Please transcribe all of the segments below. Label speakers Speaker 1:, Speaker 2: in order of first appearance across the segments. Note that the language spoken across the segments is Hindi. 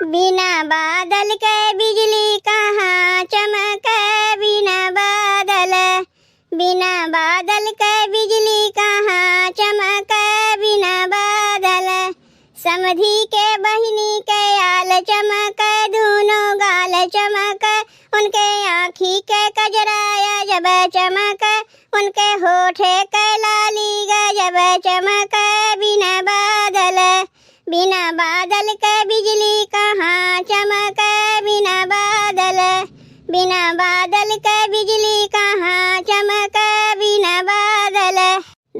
Speaker 1: बिना बादल के बिजली कहाँ चमके, बिना बादल, बिना बादल के बिजली कहाँ चमके, बिना बादल। समधी के बहिनी के आल चमके, दूनो गाल चमके, उनके आँखी के कजराया जब चमके, उनके होठे के लाली गजब चमके, बिना बादल, बिना बादल के बिजली कहाँ चमके, बिना बादल, बिना बादल के बिजली कहाँ चमके, बिना बादल।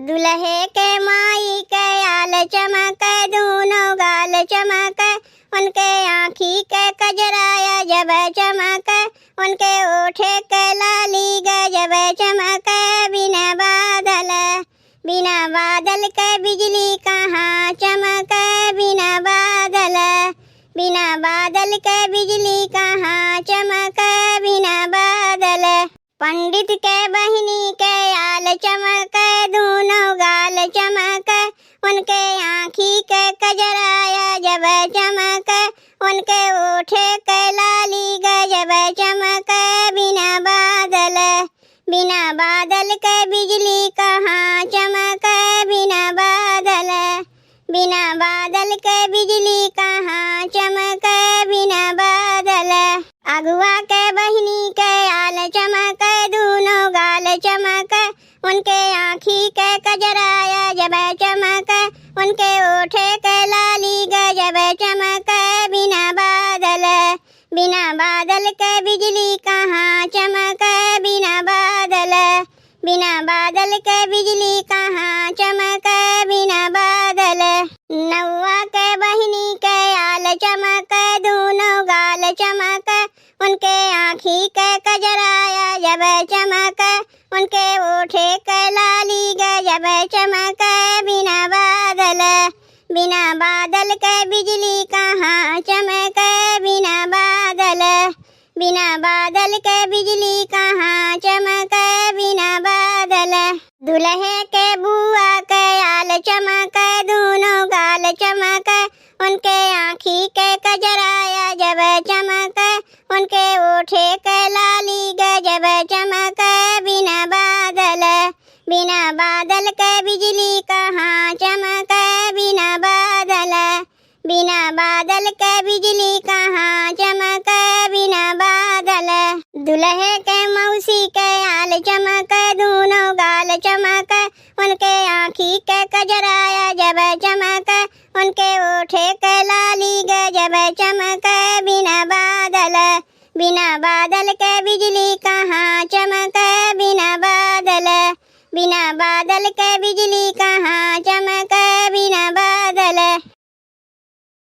Speaker 1: दुल्हे के माई के आल चमके, दूनो गाल चमके, उनके आँखी के कजराया जब चमके, उनके ओठे के लाली गजब चमके, बिना बादल, बिना बादल के बिजली कहाँ चमके, बिना बादल, बिना बादल के बिजली कहाँ चमके, बिना बादल। पंडित के बहिनी के आल चमके, दूनो गाल चमके, उनके आँखी के कजराया जब चमके, उनके ओठे के लाली गजब चमके, बिना बादल, बिना बादल के बिजली कहाँ चमके, बिना बादल, बिना बादल के बिजली कहाँ चमके, बिना बादल। अगुआ के बहिनी के आल चमके, दूनो गाल चमके, उनके आँखी के कजराया जब चमके, उनके ओठे के लाली गजब चमके, बिना बादल, बिना बादल के बिजली कहाँ चमके, बिना बादल, बिना बादल के बिजली कहाँ चमके, बिना बादल। नौवा के बहिनी के आल चमके, दूनो गाल चमके, उनके आँखी के कजराया जब चमके, उनके ओठे के लाली गजब चमके, बिना बादल, बिना बादल के बिजली कहाँ चमके, बिना बादल, बिना बादल के बिजली कहाँ चमके, बिना बादल। दुल्हे के बुआ के आल चमके, दूनो गाल चमके, उनके आँखी के कजराया जब चमके, उनके ओठे के लाली गजब चमके, बिना बादल, बिना बादल के बिजली कहाँ चमके, बिना बादल, बिना बादल के बिजली कहाँ चमके, बिना बादल। दुल्हे के मौसी के आल चमके, दूनो गाल चमके, उनके आँखी के कजराया जब चमके, उनके ओठे के लाली गजब चमके, बिना बादल, बिना बादल के बिजली कहाँ चमके, बिना बादल, बिना बादल के बिजली कहाँ